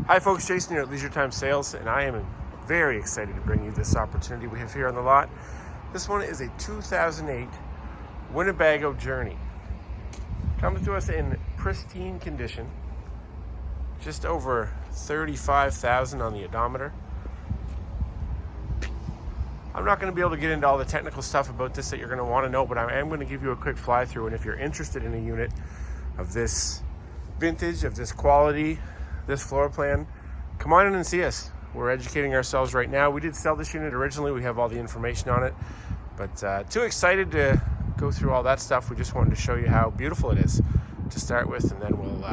Hi folks, Jason here at Leisure Time Sales, and I am very excited to bring you this opportunity we have here on the lot. This one is a 2008 Winnebago Journey. Comes to us in pristine condition, just over 35,000 on the odometer. I'm not going to be able to get into all the technical stuff about this that you're going to want to know, but I am going to give you a quick fly through, and if you're interested in a unit of this vintage, of this quality, this floor plan, come on in and see us. We're educating ourselves right now. We did sell this unit originally. We have all the information on it, but too excited to go through all that stuff. We just wanted to show you how beautiful it is to start with, and then we'll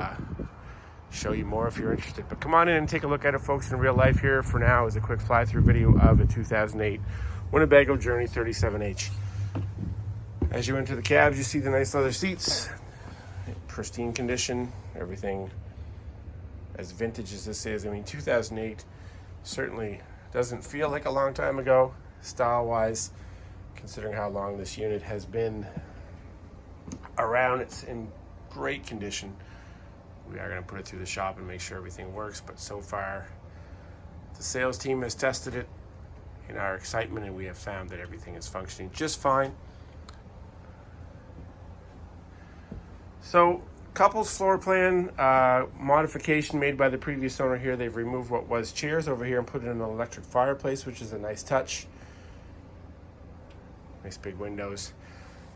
show you more if you're interested. But come on in and take a look at it, folks, in real life. Here for now is a quick fly-through video of a 2008 Winnebago Journey 37H. As you enter the cabs, you see the nice leather seats, pristine condition, everything as vintage as this is. I mean, 2008 certainly doesn't feel like a long time ago, style-wise, considering how long this unit has been around. It's in great condition. We are going to put it through the shop and make sure everything works, but so far the sales team has tested it in our excitement, and we have found that everything is functioning just fine. So, couple's floor plan modification made by the previous owner here. They've removed what was chairs over here and put in an electric fireplace, which is a nice touch. Nice big windows.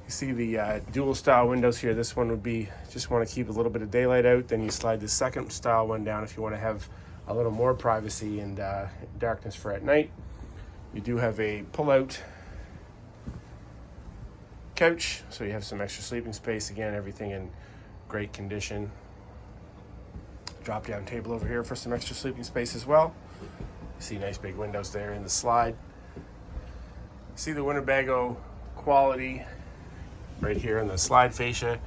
You see the dual style windows here. This one would be, just want to keep a little bit of daylight out. Then you slide the second style one down if you want to have a little more privacy and darkness for at night. You do have a pull-out couch, so you have some extra sleeping space. Again, everything in great condition. Drop down table over here for some extra sleeping space as well. You see nice big windows there in the slide. See the Winnebago quality right here in the slide fascia.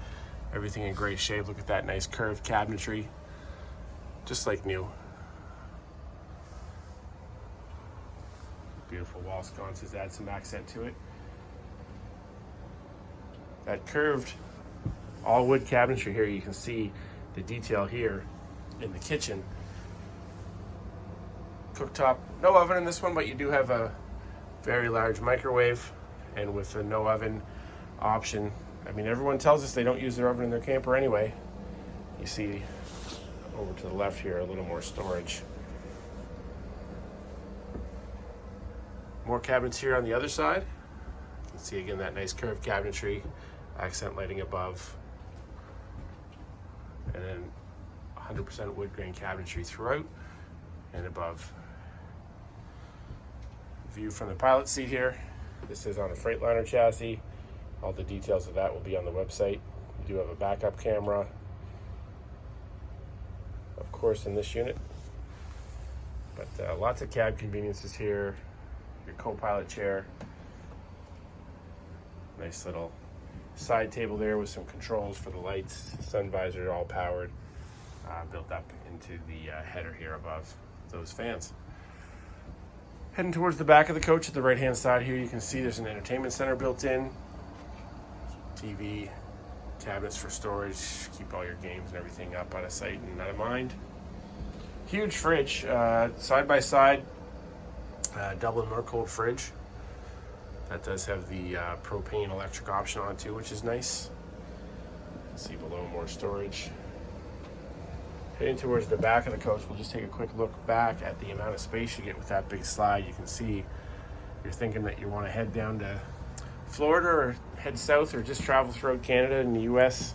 Everything in great shape. Look at that nice curved cabinetry, just like new. Beautiful wall sconces add some accent to it. That curved all wood cabinetry here, you can see the detail here in the kitchen. Cooktop, no oven in this one, but you do have a very large microwave, and with the no oven option, I mean, everyone tells us they don't use their oven in their camper anyway. You see over to the left here a little more storage. More cabinets here on the other side. You can see again that nice curved cabinetry, accent lighting above, and then 100% wood grain cabinetry throughout and above. View from the pilot seat here. This is on a Freightliner chassis. All the details of that will be on the website. You do have a backup camera, of course, in this unit, but lots of cab conveniences here. Your co-pilot chair, nice little side table there with some controls for the lights, sun visor all powered, built up into the header here above those fans. Heading towards the back of the coach at the right hand side here, you can see there's an entertainment center built in, TV, cabinets for storage, keep all your games and everything up out of sight and out of mind. Huge fridge, side by side, double and more cold fridge. That does have the propane electric option on it too, which is nice. See below, more storage. Heading towards the back of the coach, we'll just take a quick look back at the amount of space you get with that big slide. You can see you're thinking that you want to head down to Florida or head south or just travel throughout Canada and the US.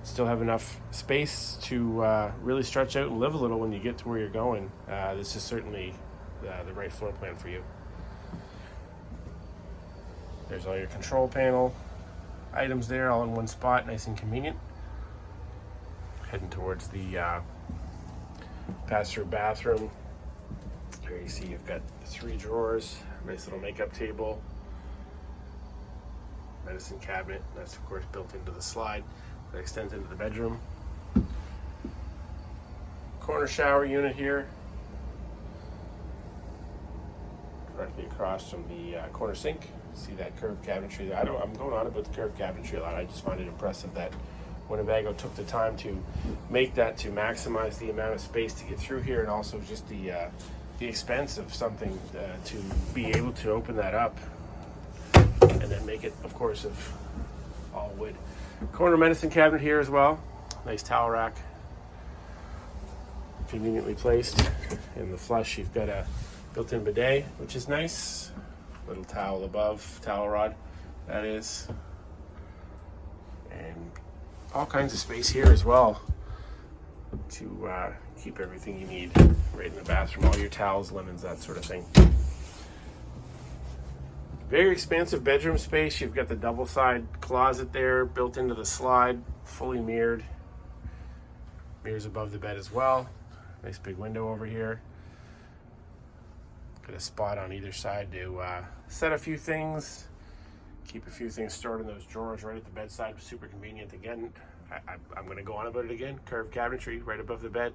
Still have enough space to really stretch out and live a little when you get to where you're going. This is certainly the right floor plan for you. There's all your control panel items there, all in one spot, nice and convenient. Heading towards the pass-through bathroom. Here you see you've got 3 drawers, nice little makeup table, medicine cabinet. That's of course built into the slide that extends into the bedroom. Corner shower unit here, directly across from the corner sink. See that curved cabinetry there. I'm going on about the curved cabinetry a lot. I just find it impressive that Winnebago took the time to make that to maximize the amount of space to get through here, and also just the expense of something to be able to open that up and then make it, of course, of all wood. Corner medicine cabinet here as well. Nice towel rack, conveniently placed. In the flush, you've got a built-in bidet, which is nice. Little towel above, towel rod, that is. And all kinds of space here as well to keep everything you need right in the bathroom, all your towels, linens, that sort of thing. Very expansive bedroom space. You've got the double side closet there built into the slide, fully mirrored. Mirrors above the bed as well. Nice big window over here. Got a spot on either side to set a few things, keep a few things stored in those drawers right at the bedside. Super convenient. Again, I'm going to go on about it again. Curved cabinetry right above the bed.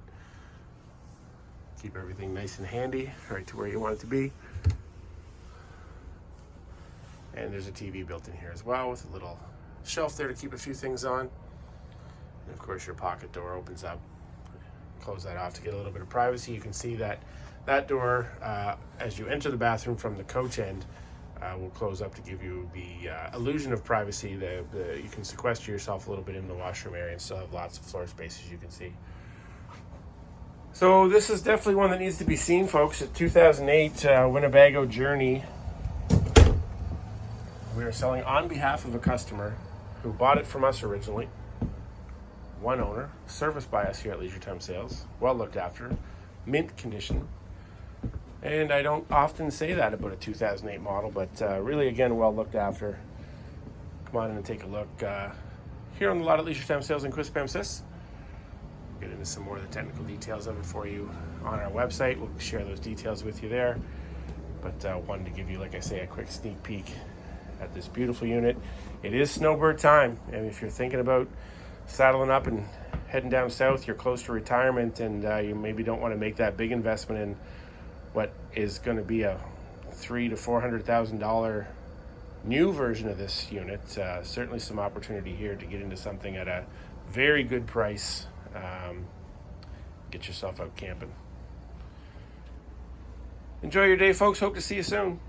Keep everything nice and handy, right to where you want it to be. And there's a TV built in here as well with a little shelf there to keep a few things on. And of course your pocket door opens up. Close that off to get a little bit of privacy. You can see that door, as you enter the bathroom from the coach end, will close up to give you the illusion of privacy. You can sequester yourself a little bit in the washroom area and still have lots of floor space, as you can see. So this is definitely one that needs to be seen, folks. A 2008 Winnebago Journey. We are selling on behalf of a customer who bought it from us originally. One owner, serviced by us here at Leisure Time Sales, well looked after, mint condition. And I don't often say that about a 2008 model, but really, again, well looked after. Come on in and take a look here on the lot at Leisure Time Sales in Quispam, Sis. We'll get into some more of the technical details of it for you on our website. We'll share those details with you there. But wanted to give you, like I say, a quick sneak peek at this beautiful unit. It is snowbird time, and if you're thinking about saddling up and heading down south, you're close to retirement, and you maybe don't want to make that big investment in what is going to be a $300,000 to $400,000 new version of this unit. Certainly some opportunity here to get into something at a very good price. Get yourself out camping. Enjoy your day, folks. Hope to see you soon.